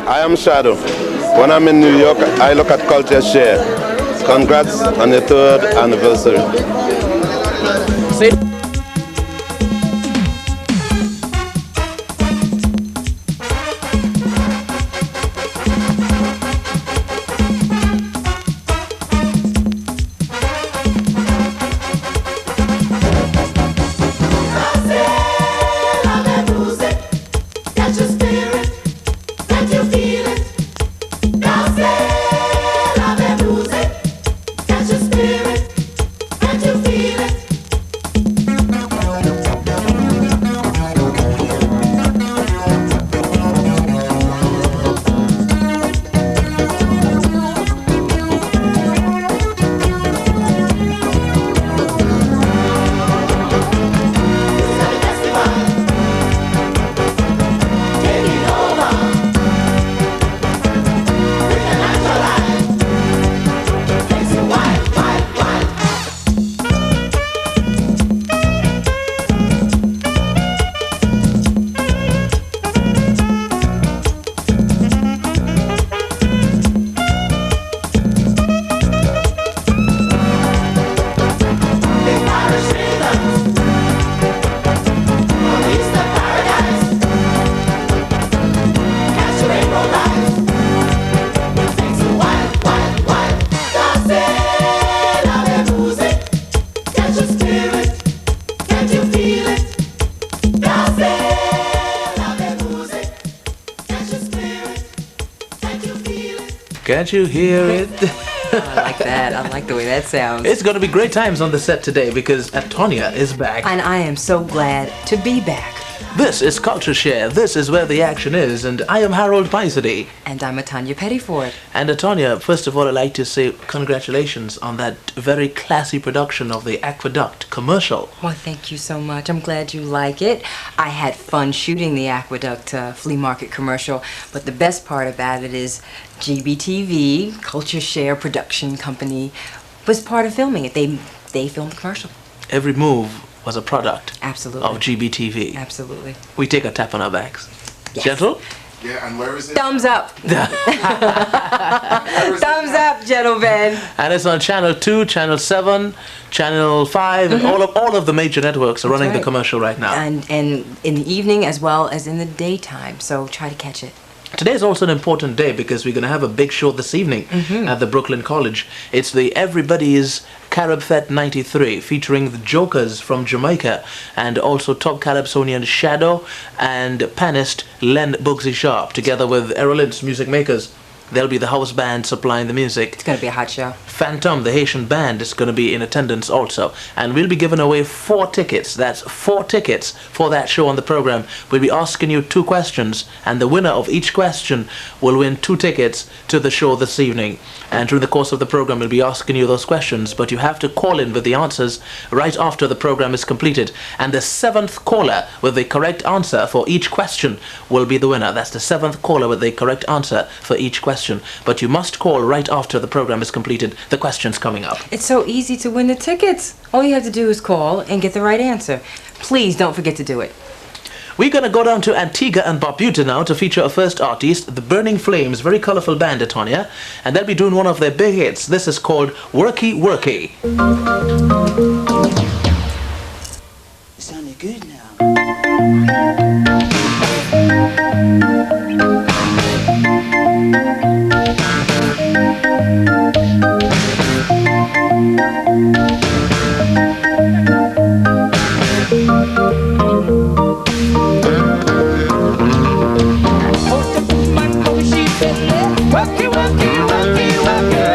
I am Shadow. When I'm in New York, I look at CultureShare. Congrats on the 3rd anniversary. Can't you hear it? I like that. I like the way that sounds. It's going to be great times on the set today because ATONIA is back. And I am so glad to be back. This is CultureShare. This is where the action is, and I am Harold Paisady. And I'm ATONIA Pettiford. And ATONIA, first of all, I'd like to say congratulations on that very classy production of the Aqueduct commercial. Well, thank you so much. I'm glad you like it. I had fun shooting the Aqueduct flea market commercial, but the best part about it is G.B.T.V, CultureShare production company, was part of filming it. They filmed the commercial. Every move was a product Absolutely. of G.B.T.V. Absolutely. We take a tap on our backs. Yes. Gentle? Yeah, and where is it? Thumbs up. Thumbs up, gentlemen. And it's on Channel 2, Channel 7, Channel 5, and all of the major networks are running the commercial right now. And in the evening as well as in the daytime, so try to catch it. Today is also an important day because we're going to have a big show this evening at the Brooklyn College. It's the Everybody's Carib Fete 93 featuring the Jokers from Jamaica and also top Calypsonian Shadow and panist Len Bugsy Sharp together with Errolyn's music makers. They'll be the house band supplying the music. It's going to be a hot show. Phantom, the Haitian band, is going to be in attendance also. And we'll be giving away 4 tickets. That's 4 tickets for that show on the program. We'll be asking you 2 questions, and the winner of each question will win 2 tickets to the show this evening. And during the course of the program, we'll be asking you those questions, but you have to call in with the answers right after the program is completed. And the 7th caller with the correct answer for each question will be the winner. That's the 7th caller with the correct answer for each question. But you must call right after the program is completed. The question's coming up. It's so easy to win the tickets. All you have to do is call and get the right answer. Please don't forget to do it. We're going to go down to Antigua and Barbuda now to feature our first artist, the Burning Flames, very colourful band, ATONIA, and they'll be doing one of their big hits. This is called Worky Worky. It sounded good now. Worky, worky, worky, worky.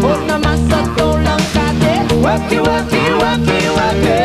Una masa tolong kade. Worky, worky, worky, worky.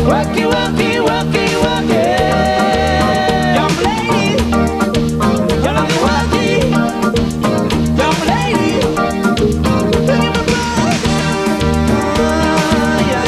Work it, work it, work it, work it. Young lady, you love me work it. Young lady, give me my blood. Yeah,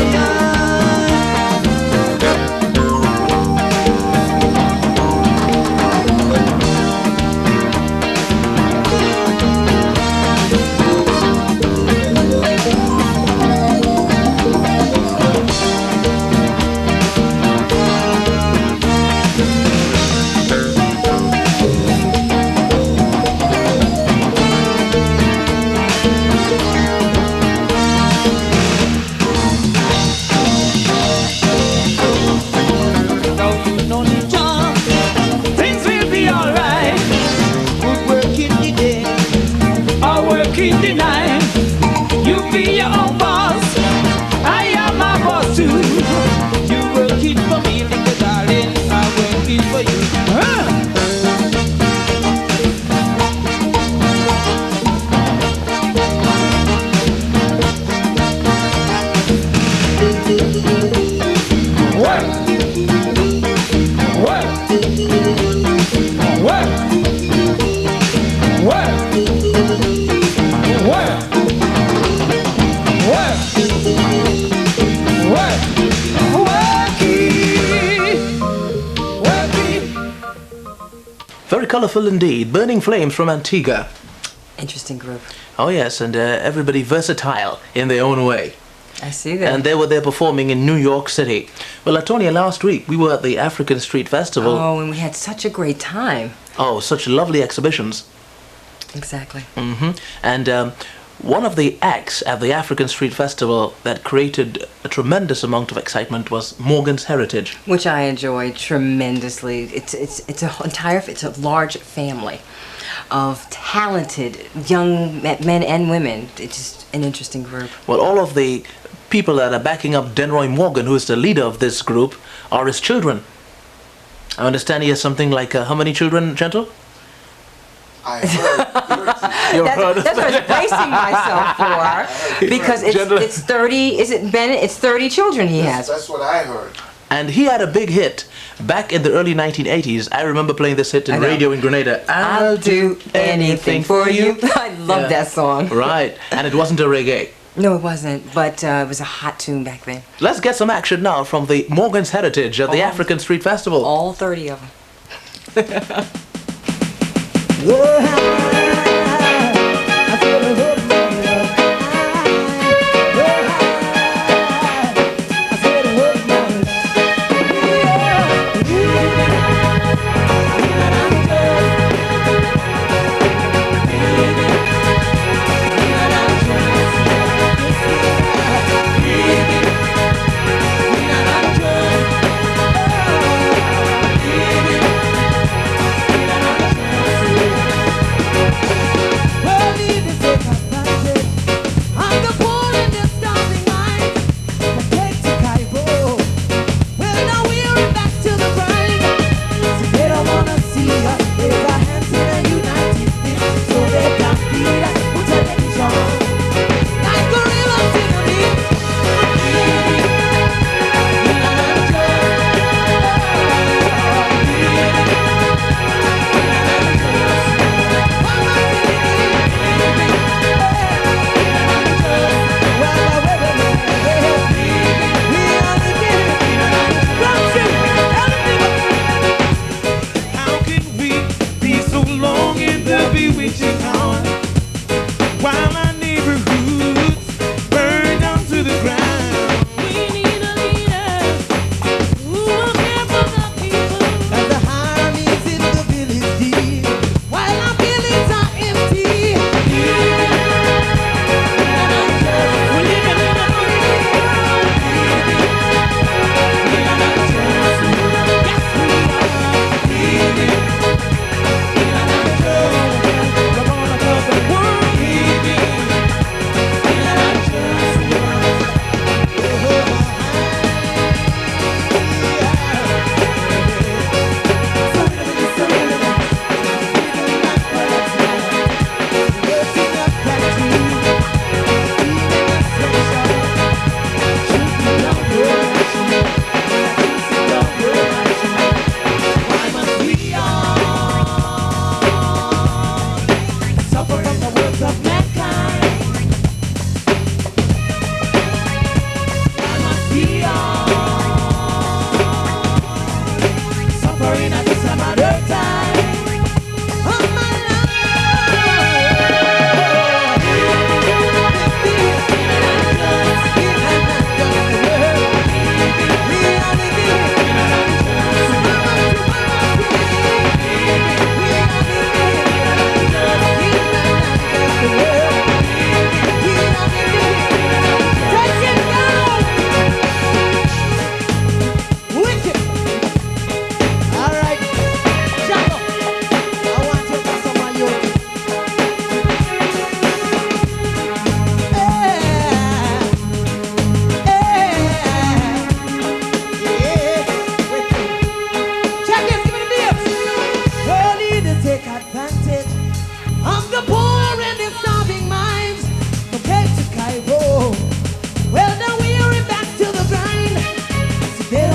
in the night, you be your own boss. I am my boss too. You working for me, little darling. I'm working for you. Work, work, work, work. Work, work, work, work it, work it. Very colourful indeed. Burning Flames from Antigua. Interesting group. Oh yes, and everybody versatile in their own way. I see that. And they were there performing in New York City. Well, Atonia, last week we were at the African Street Festival. Oh, and we had such a great time. Oh, such lovely exhibitions. Exactly. And one of the acts at the African Street Festival that created a tremendous amount of excitement was Morgan's Heritage. Which I enjoyed tremendously. It's a large family of talented young men and women. It's just an interesting group. Well, all of the people that are backing up Denroy Morgan, who is the leader of this group, are his children. I understand he has something like how many children, Gentle? I heard. That's what I was bracing myself for, because it's 30. Is it Bennett? It's 30 children he has. That's what I heard. And he had a big hit back in the early 1980s. I remember playing this hit in radio in Grenada. I'll do anything for you. I love that song. Right, and it wasn't a reggae. No, it wasn't, but it was a hot tune back then. Let's get some action now from the Morgan's Heritage at the African Street Festival. All 30 of them. Well,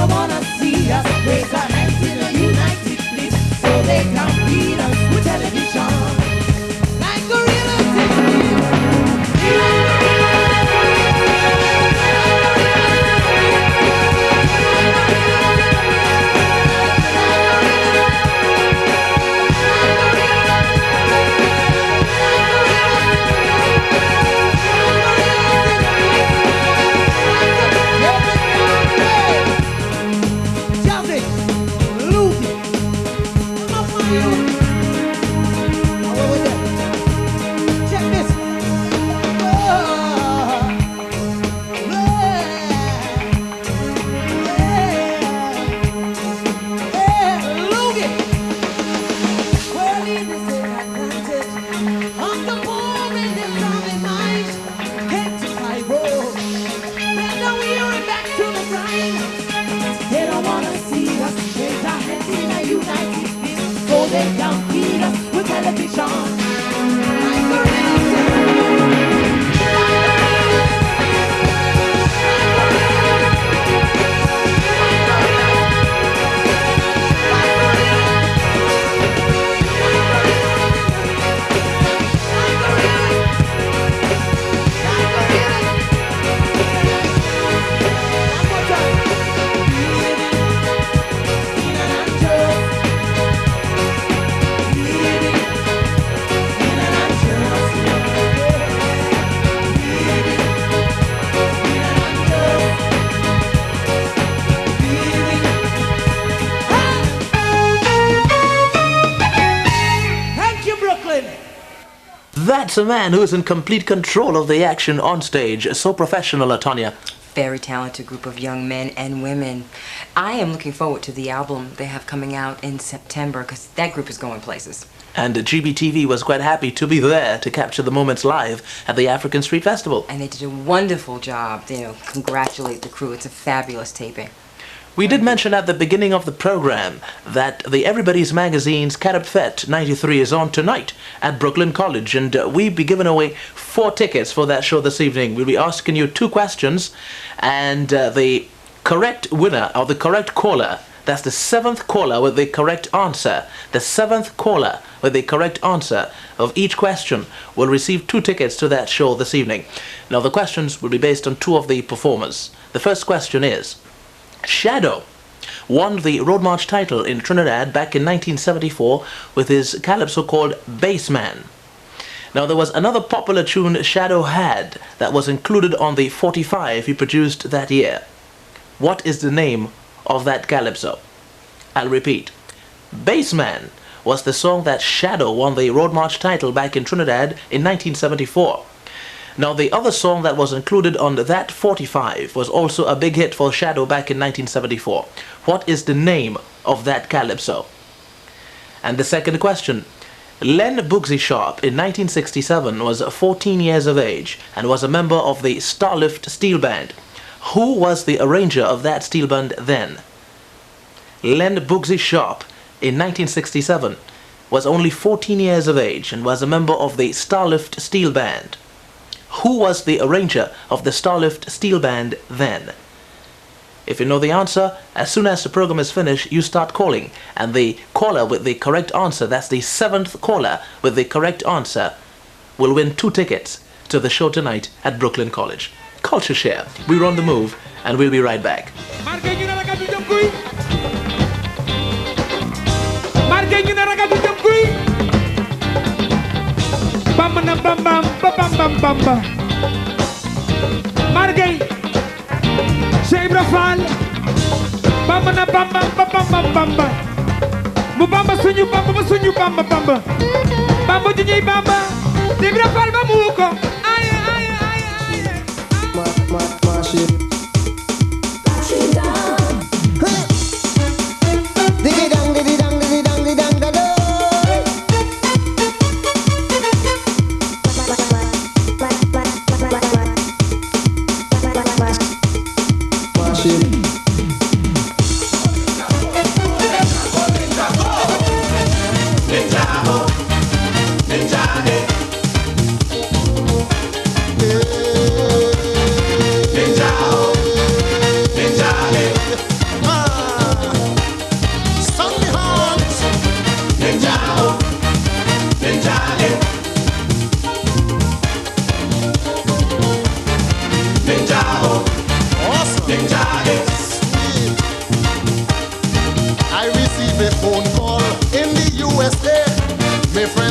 don't wanna see us raise our hands in a united fist so they can beat us with television. Like gorillas in the That's a man who is in complete control of the action on stage. So professional, ATONIA. Very talented group of young men and women. I am looking forward to the album they have coming out in September because that group is going places. And G.B.T.V was quite happy to be there to capture the moments live at the African Street Festival. And they did a wonderful job. You know, congratulate the crew. It's a fabulous taping. We did mention at the beginning of the program that the Everybody's Magazine's Carib Fete 93 is on tonight at Brooklyn College, and we'll be giving away 4 tickets for that show this evening. We'll be asking you 2 questions, and the correct winner, or the correct caller, that's the 7th caller with the correct answer. The 7th caller with the correct answer of each question will receive 2 tickets to that show this evening. Now, the questions will be based on 2 of the performers. The first question is, Shadow won the Road March title in Trinidad back in 1974 with his calypso called Bassman. Now, there was another popular tune Shadow had that was included on the 45 he produced that year. What is the name of that calypso? I'll repeat. Bassman was the song that Shadow won the Road March title back in Trinidad in 1974. Now, the other song that was included on that 45 was also a big hit for Shadow back in 1974. What is the name of that calypso? And the second question. Len Bugsy Sharp in 1967 was 14 years of age and was a member of the Starlift Steel Band. Who was the arranger of that steel band then? Len Bugsy Sharp in 1967 was only 14 years of age and was a member of the Starlift Steel Band. Who was the arranger of the Starlift Steel Band then? If you know the answer, as soon as the program is finished, you start calling. And the caller with the correct answer, that's the 7th caller with the correct answer, will win 2 tickets to the show tonight at Brooklyn College. CultureShare. We're on the move, and we'll be right back. Bamba na bamba bamba bamba Margay Cheikh Ibra Fall Bamba na bamba bamba bamba mu bamba suñu bamba bamba di ñuy bamba Ibra Fall ba mu ko ay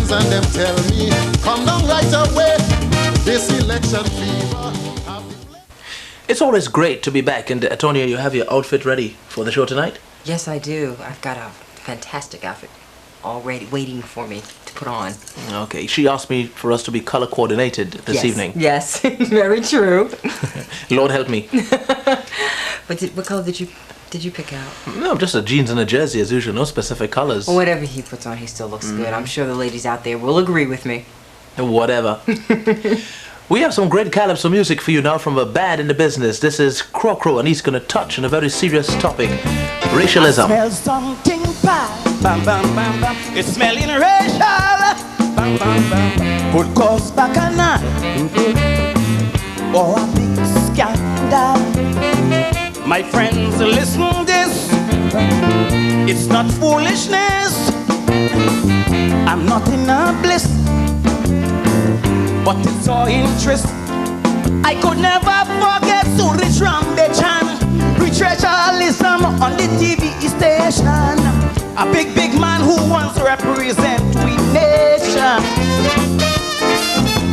friends and them tell me, come down right away. This election fever. It's always great to be back. And ATONIA, you have your outfit ready for the show tonight? Yes, I do. I've got a fantastic outfit already waiting for me to put on. Okay, she asked me for us to be color coordinated this evening. Yes, very true. Lord help me. But what color did you pick out? No, just a jeans and a jersey as usual, no specific colors. Well, whatever he puts on, he still looks good. I'm sure the ladies out there will agree with me. Whatever. We have some great calypso music for you now from a band in the business. This is Crow Crow, and he's going to touch on a very serious topic, racialism. I smell something bad. Bam, bam, bam, bam. It's smelling racial. Bam, bam, bam. Could cause bacchanal. Or a big scandal. My friends, listen this. It's not foolishness. I'm not in a bliss, but it's our interest. I could never forget to reach Rambe-chan, preach racialism on the TV station. A big man who wants to represent we nation.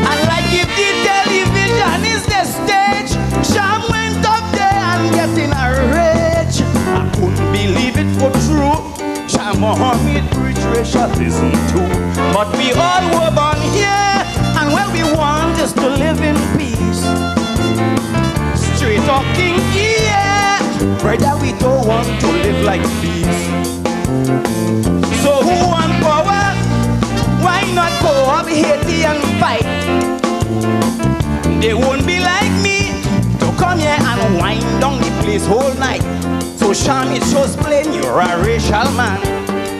And like if the television is the stage, Sham went up there and get in a rage. I couldn't believe it for true. Sham Mohammed preach racialism too. But we all were born here, and what we want is to live in peace. Straight talking, yeah. Brother, we don't want to live like beasts. So who want power? Why not go up Haiti and fight? They won't be like me to come here and wind down the place whole night. So Sham, it shows plain you're a racial man,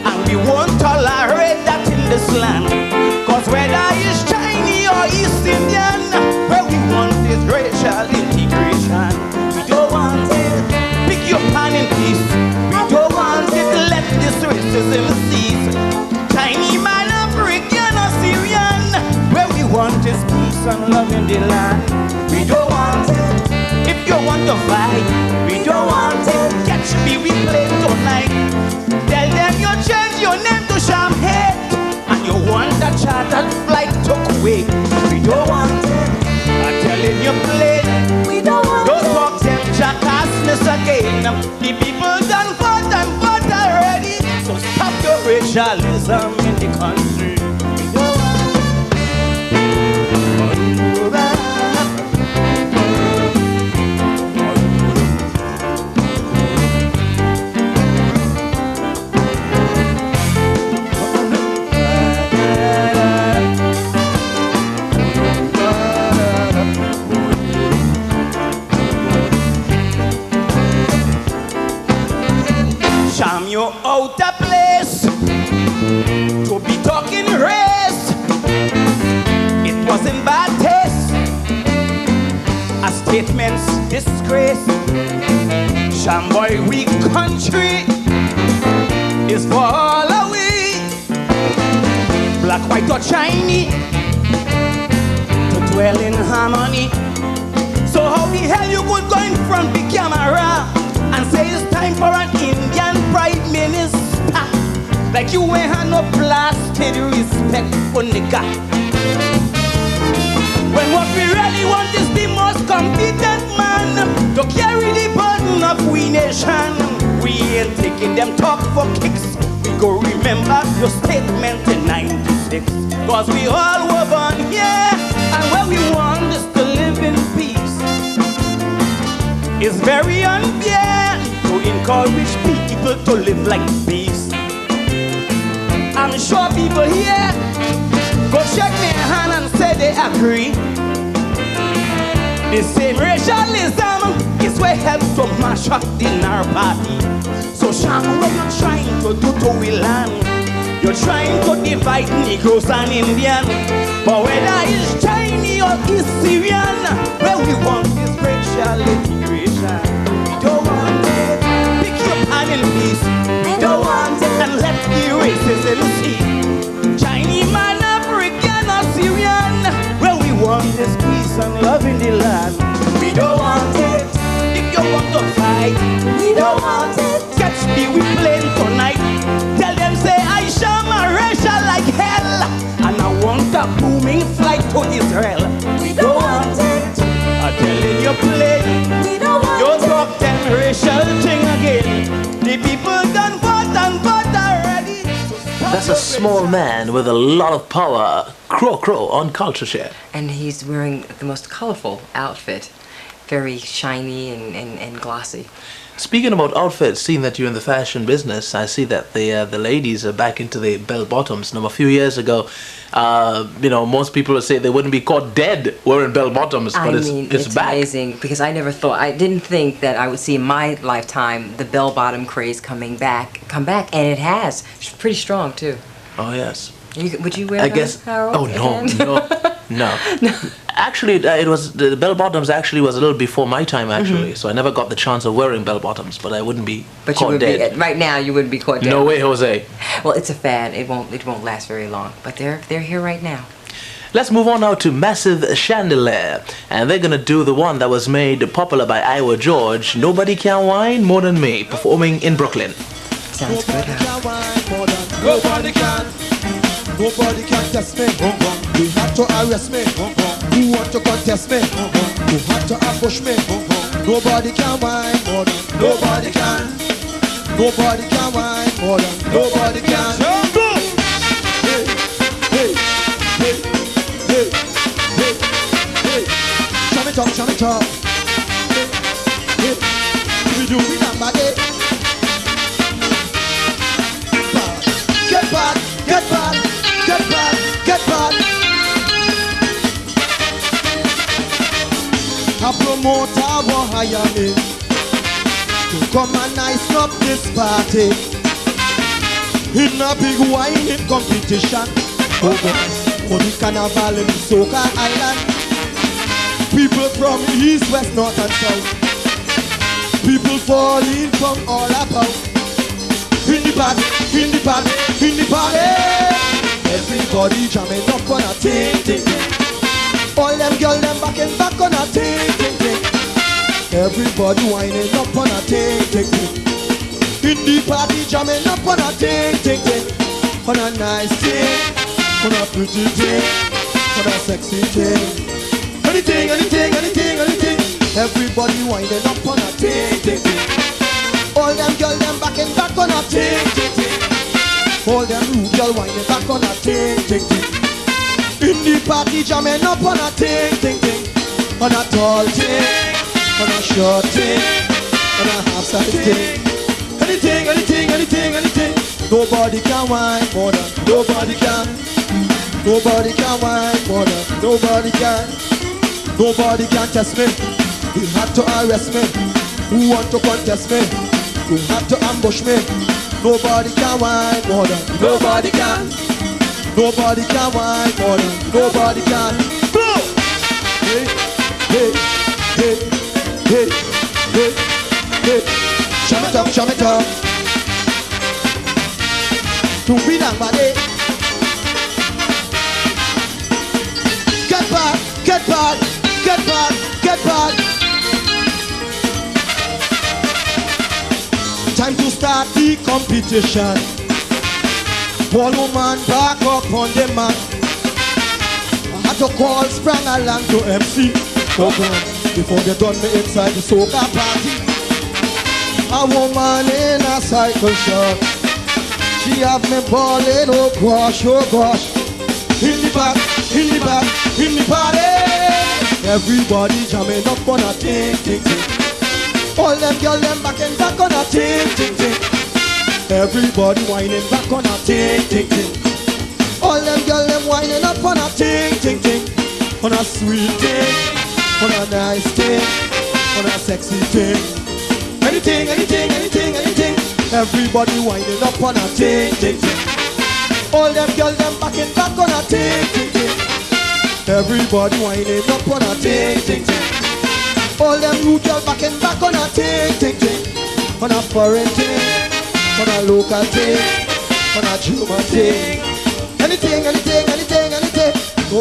and we won't tolerate that in this land. Cause whether it's Chinese or East Indian, what we want is racial integration. We don't want it, pick your pan in peace. We don't want it, let this racism cease. Chinese man, African or Syrian, where we want is peace and love in the land. We don't want it, if you want to fight. We don't want it, catch me, we play tonight. Tell them you change your name to Champagne, and you want a chartered flight to Kuwait. We don't want it, I'm telling you plain. We don't want it. Don't talk them jackassness again. The people done fought and fought already. So stop your racialism in the country. We don't want Sham, you're out of place to be talking race. It wasn't bad taste. A statement's disgrace. Sham boy, we country is for all of we. Black, white or Chinese, to dwell in harmony. So how the hell you could go in front of the camera and say it's time for an Indian prime minister? Like you ain't had no blasted respect for nigga. When what we really want is the most competent man to carry the burden of we nation. We ain't taking them talk for kicks. We go remember your statement in 96. Cause we all were born here, and what we want is to live in peace. It's very unfair to encourage people to live like beasts. I'm sure people here go shake me hand and say they agree. The same racialism is what helps to mash up in our party. So Sham, what you're trying to do to we land? You're trying to divide Negroes and Indians. But whether it's Chinese or East Syrian, where we want is racial integration. We don't want it, pick your pan in peace. We don't want it, and let the racism see. Chinese man, African or Syrian, where we want is peace and love in the land. We don't want it, if you want to fight. We don't want it, catch me, we playing tonight. Tell them say I shall my racial like hell, and small man with a lot of power, Crow on CultureShare. And he's wearing the most colorful outfit. Very shiny and glossy. Speaking about outfits, seeing that you're in the fashion business, I see that the ladies are back into the bell bottoms. Now, a few years ago, most people would say they wouldn't be caught dead wearing bell bottoms, but it's back. Amazing because I didn't think that I would see in my lifetime the bell bottom craze come back, and it has. It's pretty strong too. Oh yes. Would you wear those, Harold? Oh no. Actually, it was the bell bottoms. Actually, was a little before my time. Actually, so I never got the chance of wearing bell bottoms. But I wouldn't be caught dead. Right now, you wouldn't be caught dead. No way, Jose. Well, it's a fad. It won't last very long. But they're here right now. Let's move on now to Massive Chandelier, and they're gonna do the one that was made popular by Iowa George. Nobody Can Whine More Than Me, performing in Brooklyn. Sounds good. Nobody can. Nobody can test me. You have to arrest me. Who want to contest me? You have to ambush me. Nobody can whine more than. Nobody can. Nobody can whine more than. Nobody can. Hey, hey, hey, hey, hey, hey. Shut it up, shut it up. Hey, hey. We do it somebody. Get back, get back. Get back, get back. A promoter will hire me to come and nice up this party in a big whining competition for the carnival in Soca Island. People from east, west, north and south. People falling from all about. In the party, in the party, in the party. Everybody jamming up on a ting ting ting. All them girls them back on a ting ting ting. Everybody whining up on a ting ting ting. In the party jamming up on a ting ting ting. On a nice ting, on a pretty ting, on a sexy ting. Anything, anything, anything, anything. Everybody whining up on a ting ting ting. All them girls them back on a ting ting ting. All them rude girl whining back on a ting ting ting. In the party jamming up on a ting ting ting. On a tall ting, on a short ting, on a half size ting. Anything, anything, anything, anything. Nobody can whine more than. Nobody can. Nobody can whine more than. Nobody can. Nobody can test me. You have to arrest me. Who want to contest me? You have to ambush me. Nobody can whine more than. Nobody can. Nobody can whine more than. Nobody can. Hey, hey, hey, hey, hey, hey. Shut it up, shut it up. To be done, buddy. Get back, get back, get back, get back. Time to start the competition. One woman back up on the man. I had to call Sprang along to MC before they done me inside the soca party. A woman in a cycle shop. She have me balling, oh gosh, oh gosh. In the back, in the back, in the party. Everybody jamming up on a ting ting ting. All them girls them back on a ting ting ting. Everybody whining back on a ting ting ting. All them girls them whining up on a ting ting ting. On a sweet ting, on a nice ting, on a sexy ting. Anything, anything, anything, anything. Everybody whining up on a ting ting ting. All them girls them back on a ting ting ting. Everybody whining up on a ting ting ting. All them rude girls back on a ting ting ting. On a foreign ting, on a local ting, on a German ting. Anything, anything, anything, anything.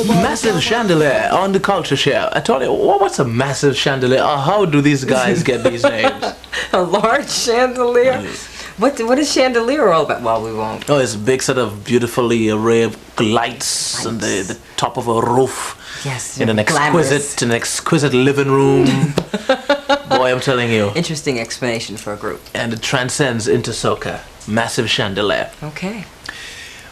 Massive Chandelier on the CultureShare. ATONIA, what's a massive chandelier? How do these guys get these names? A large chandelier? What is chandelier all about? Well, we won't. Oh, it's a big set of beautifully arrayed lights on the top of a roof. Yes, in an exquisite living room. Boy, I'm telling you. Interesting explanation for a group. And it transcends into soca. Massive Chandelier. Okay.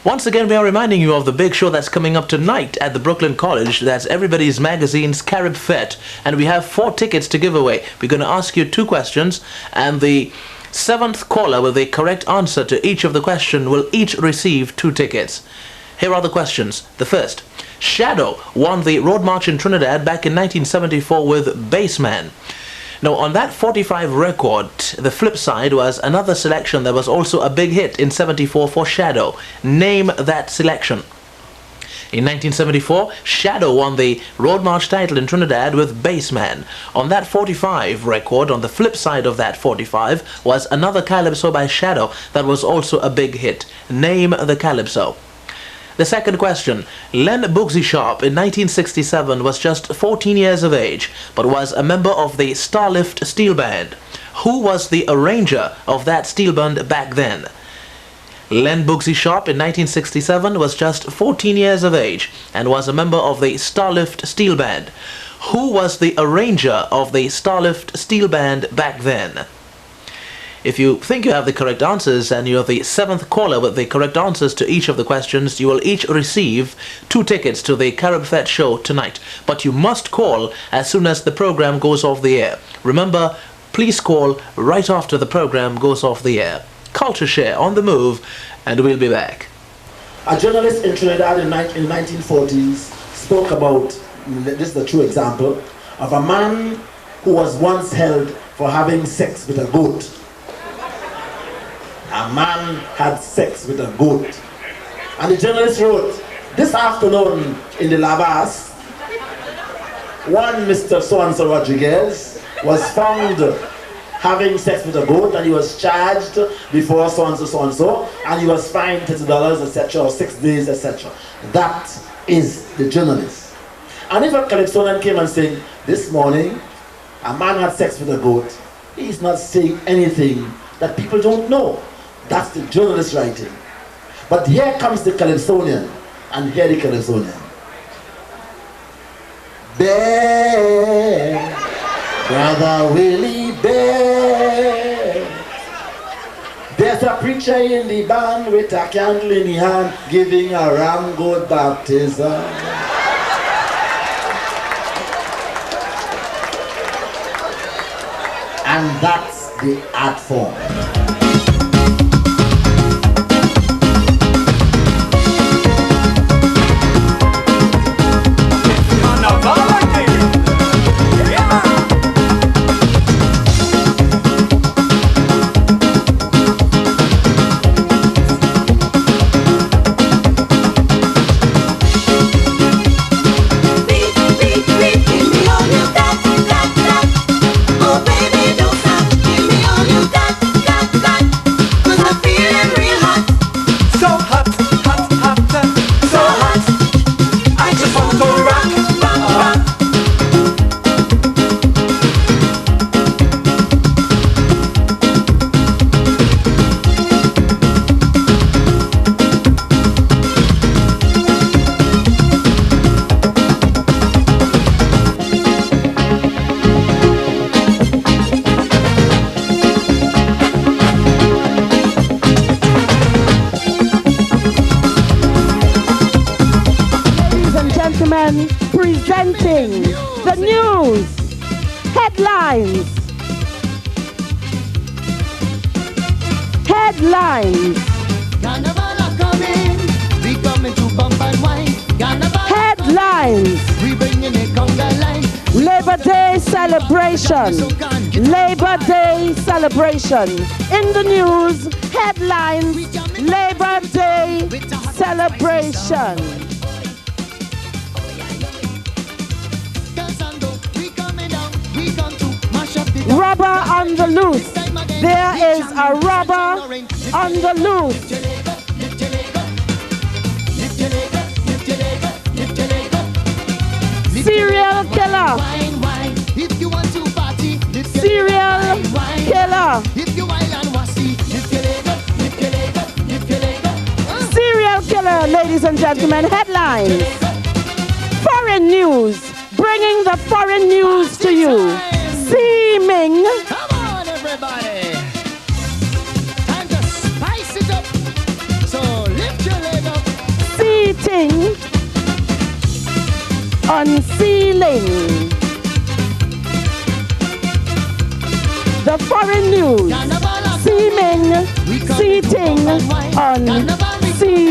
Once again, we are reminding you of the big show that's coming up tonight at the Brooklyn College. That's Everybody's Magazine's Carib Fete. And we have 4 tickets to give away. We're going to ask you 2 questions. And the 7th caller with the correct answer to each of the questions will each receive 2 tickets. Here are the questions. The first. Shadow won the Road March in Trinidad back in 1974 with Bassman. Now, on that 45 record, the flip side was another selection that was also a big hit in 74 for Shadow. Name that selection. In 1974, Shadow won the Road March title in Trinidad with Bassman. On that 45 record, on the flip side of that 45, was another calypso by Shadow that was also a big hit. Name the calypso. The second question. Len Bugsy Sharp in 1967 was just 14 years of age, but was a member of the Starlift Steel Band. Who was the arranger of that steel band back then? Len Bugsy Sharp in 1967 was just 14 years of age and was a member of the Starlift Steel Band. Who was the arranger of the Starlift Steel Band back then? If you think you have the correct answers and you're the 7th caller with the correct answers to each of the questions, you will each receive 2 tickets to the Carib Fete show tonight. But you must call as soon as the program goes off the air. Remember, please call right after the program goes off the air. CultureShare on the move, and we'll be back. A journalist in Trinidad in the 1940s spoke about, this is a true example, of a man who was once held for having sex with a goat. A man had sex with a goat. And the journalist wrote, this afternoon in the Lavas, one Mr. So-and-so Rodriguez was found having sex with a goat, and he was charged before so-and-so, so-and-so, and he was fined $30, etc., or 6 days, etc. That is the journalist. And if a calypsonian came and said, this morning, a man had sex with a goat, he's not saying anything that people don't know. That's the journalist writing. But here comes the calypsonian, and hear the calypsonian. Bear, Brother Willie Bear. There's a preacher in the band with a candle in his hand giving a ram goat baptism. And that's the art form. Presenting the news headlines. Headlines. Headlines. Labor Day celebration. Labor Day celebration. In the news headlines. Labor Day celebration. Rubber on the loose. There is a rubber on the loose. Serial killer. Serial killer. Serial killer, ladies and gentlemen. Headlines. Foreign news. Bringing the foreign news to you. Seeming. Come on, everybody. Time to spice it up. So lift your leg up. seating, unsealing. The foreign news, seeming, seating, unsealing.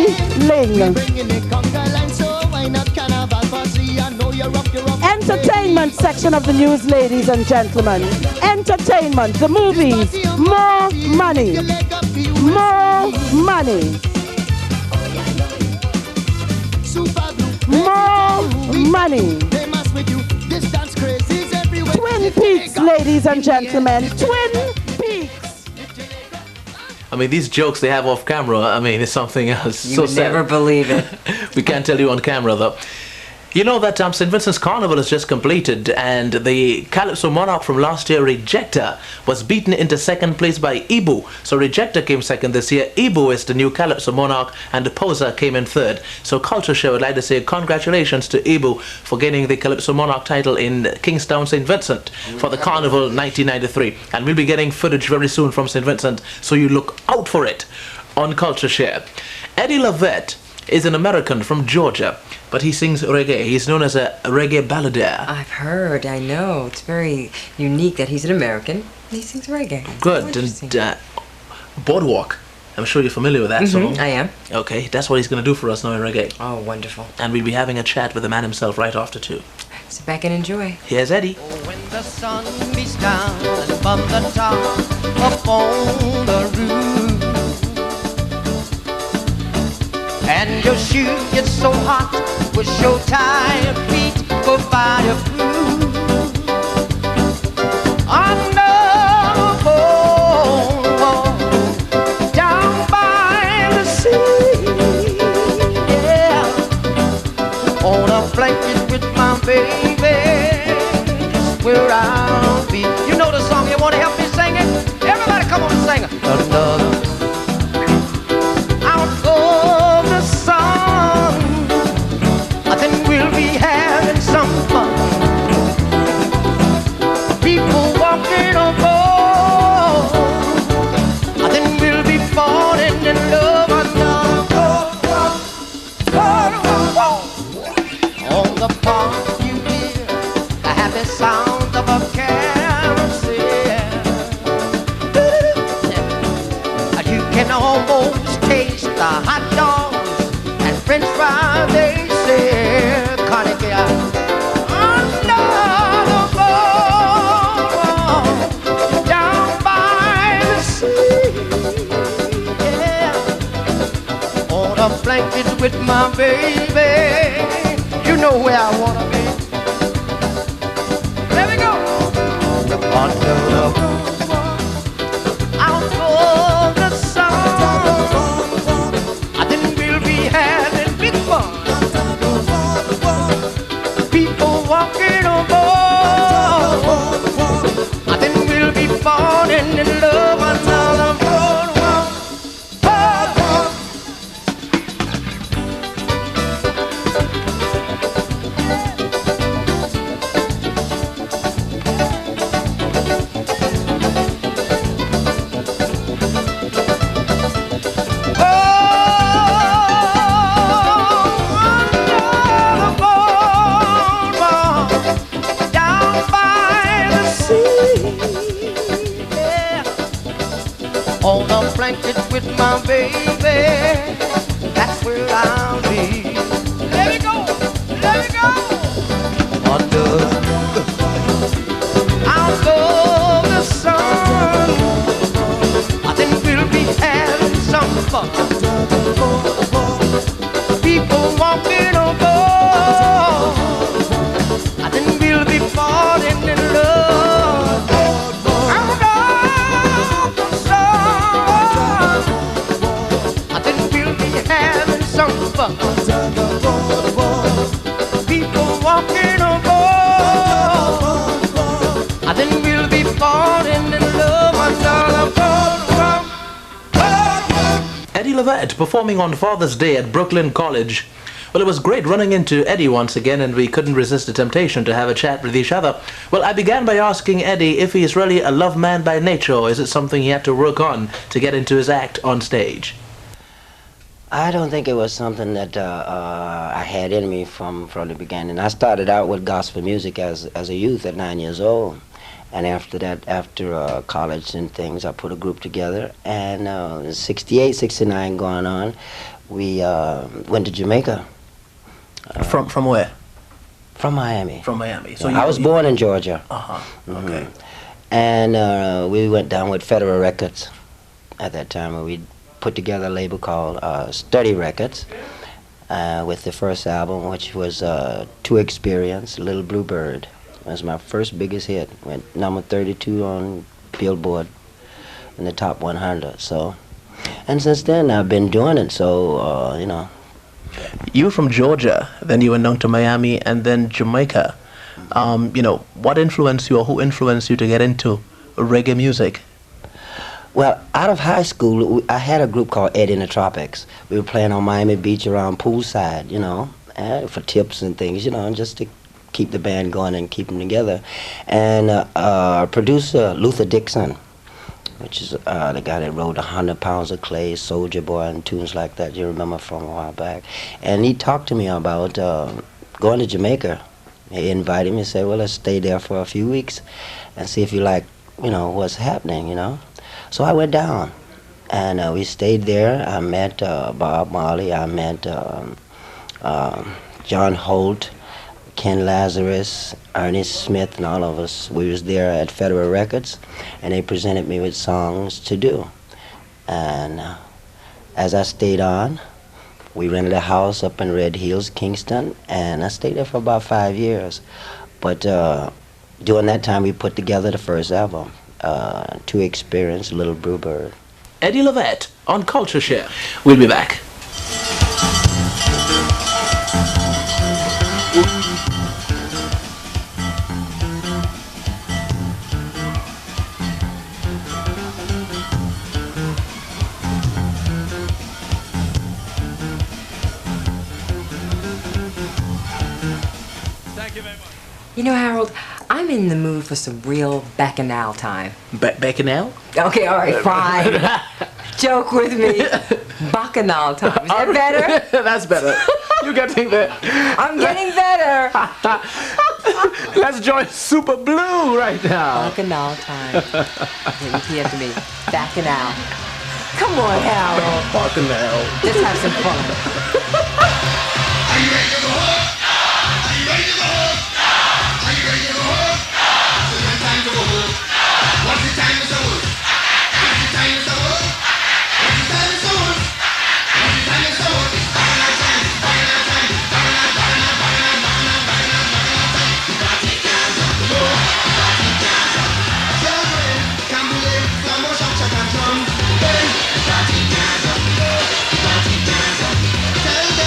Entertainment section of the news, ladies and gentlemen. Entertainment, the movies, more money, more money, more money. Twin Peaks, ladies and gentlemen, Twin Peaks. I mean, these jokes they have off camera, I mean, it's something else. You would never believe it. We can't tell you on camera, though. You know that St. Vincent's Carnival is just completed, and the Calypso Monarch from last year, Rejecta, was beaten into second place by Ibu. So Rejecta came second this year. Ibu is the new Calypso Monarch, and the Poser came in third. So CultureShare would like to say congratulations to Ibu for gaining the Calypso Monarch title in Kingstown, St. Vincent for the Carnival 1993. And we'll be getting footage very soon from St. Vincent, so you look out for it on CultureShare. Eddie Levert is an American from Georgia, but he sings reggae. He's known as a reggae balladeer. I've heard, I know. It's very unique that he's an American. He sings reggae. Good. And Boardwalk. I'm sure you're familiar with that song. I am. Okay, that's what he's going to do for us now in reggae. Oh, wonderful. And we'll be having a chat with the man himself right after too. Sit back and enjoy. Here's Eddie. When the sun beats down from the top up on the roof, and your shoe gets so hot with your tired feet go fireproof. Under the boardwalk, down by the sea, yeah, on a blanket with my baby, is where I'll be. You know the song, you want to help me sing it? Everybody come on and sing it. Another out of the sun, then we'll be having some fun. People walking on board, then we'll be falling in love. On the park you hear the happy sound of a carousel. You can almost taste the hot dogs and french fries they sell. Carnegie under the boardwalk, down by the sea, yeah, on a blanket with my baby. You know where I wanna be. Let me go. Under the out of the sun, then we'll be having big fun. People walking on board, then we'll be falling in love under the boardwalk. On a blanket with my baby, that's where I'll be. Let me go, let me go. Under out of the sun, I think we'll be having some fun. People walking on board, I think we'll be falling in love. People walking on board, then we'll be falling in love under the boardwalk. Eddie Levert performing on Father's Day at Brooklyn College. Well, it was great running into Eddie once again, and we couldn't resist the temptation to have a chat with each other. Well, I began by asking Eddie if he is really a love man by nature, or is it something he had to work on to get into his act on stage? I don't think it was something that I had in me from the beginning. I started out with gospel music as a youth at 9 years old. And after that, after college and things, I put a group together. And 68, 69 going on, we went to Jamaica. From where? From Miami. From Miami. So I was born in Georgia. Okay. And we went down with Federal Records at that time, and we put together a label called Study Records with the first album, which was To Experience, Little Blue Bird. It was my first biggest hit. Went number 32 on Billboard in the top 100. So, and since then I've been doing it. So you know. You were from Georgia, then you went down to Miami, and then Jamaica. You know, what influenced you, or who influenced you to get into reggae music? Well, out of high school, I had a group called Eddie in the Tropics. We were playing on Miami Beach around poolside, you know, for tips and things, you know, and just to keep the band going and keep them together. And our producer, Luther Dixon, which is the guy that wrote 100 Pounds of Clay, Soldier Boy, and tunes like that, you remember from a while back. And he talked to me about going to Jamaica. He invited me and said, well, let's stay there for a few weeks and see if you like, you know, what's happening, you know. So I went down, and we stayed there. I met Bob Marley. I met John Holt, Ken Lazarus, Ernest Smith, and all of us. We was there at Federal Records, and they presented me with songs to do. And as I stayed on, we rented a house up in Red Hills, Kingston, and I stayed there for about 5 years. But during that time, we put together the first album, To Experience, Little Blue Bird. Eddie Levert on CultureShare. We'll be back. You know, Harold, I'm in the mood for some real bacchanal time. Bacchanal? Okay, all right, fine. Joke with me. Bacchanal time. Is that better? That's better. You're getting there. I'm getting better. Let's join Super Blue right now. Bacchanal time. Okay, repeat after me. Bacchanal. Come on, Harold. Bacchanal. Let's have some fun. Are you ready to go home? Are you ready to go home? Are you ready to go home? So it's time to go home. What's the time to go home? What's the time to go home? What's the time to go home? What's the time to go home? It's bacchanal time. Bacchanal time. Bacchanal, bacchanal, bacchanal, bacchanal, bacchanal, bacchanal time. The party can't stop. The party can't stop. Children, camboulet, flambo, shot, shot, and drum. The party can't stop. The party can't stop. Tell them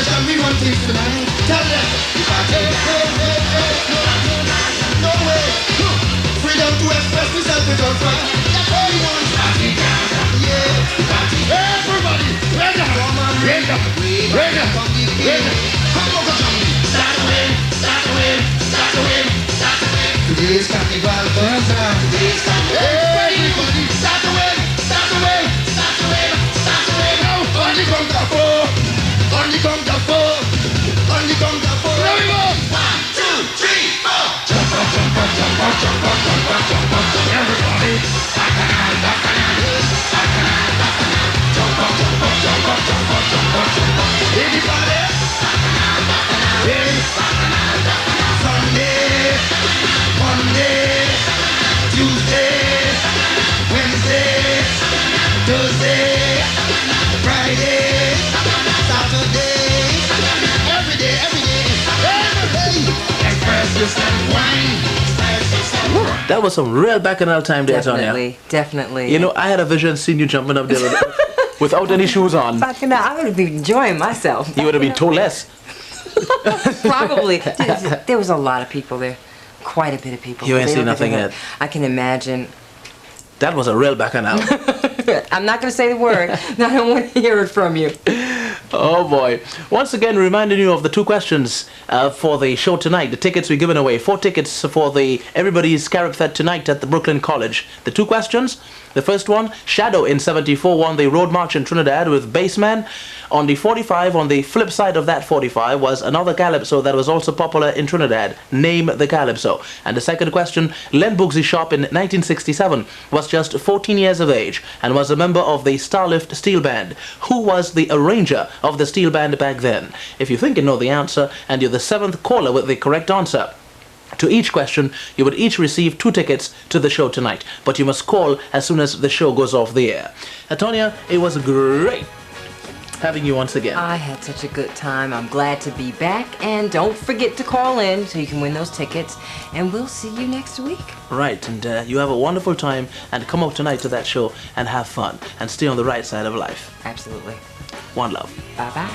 tell me one thing tonight. Tell them. If I take no way. Freedom to express myself without fire. That's all we want. Yeah. Everybody, raise up. Raise up. Raise up. Raise up. Come on, start the way. Start the way. Start the way. Start the way. Today's carnival first time. Today's carnival. Everybody, start the way. Start the way. Start the way. Start the way. Now, only come the four. Only come the four. Only come the four. There we go. 1, 2, 3, 4. Jump up, jump up, jump up, jump up, jump up, jump up, jump up. Everybody. Bacchanal, bacchanal. Bacchanal, bacchanal. Jump up, jump up, jump up, jump up, jump up, jump up. Everybody. Bacchanal, bacchanal. Bacchanal, bacchanal. Sunday, Monday, Tuesday, Wednesday, Thursday, Friday, Saturday, every day, every day, every day. Express yourself, wine. Express yourself. That was some real bacchanal time there, Tonya. Definitely, definitely. You know, I had a vision seeing you jumping up there without any shoes on. Bacchanal, I would have been enjoying myself. You would have been told less. Probably. There was a lot of people there. Quite a bit of people. You ain't seen nothing yet. I can imagine. That was a real bacchanal. I'm not going to say the word. I don't want to hear it from you. Oh boy. Once again, reminding you of the two questions for the show tonight. The tickets we're giving away. 4 tickets for the Everybody's Carib Fed tonight at the Brooklyn College. The two questions. The first one, Shadow in 74 won the Road March in Trinidad with Bassman. On the 45, on the flip side of that 45, was another calypso that was also popular in Trinidad. Name the calypso. And the second question, Len Boogsy Sharp in 1967 was just 14 years of age and was a member of the Starlift Steel Band. Who was the arranger of the steel band back then? If you think you know the answer and you're the 7th caller with the correct answer to each question, you would each receive 2 tickets to the show tonight. But you must call as soon as the show goes off the air. ATONIA, it was great having you once again. I had such a good time. I'm glad to be back. And don't forget to call in so you can win those tickets. And we'll see you next week. Right, and you have a wonderful time. And come out tonight to that show and have fun. And stay on the right side of life. Absolutely. One love. Bye-bye.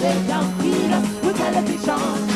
They don't beat us with television.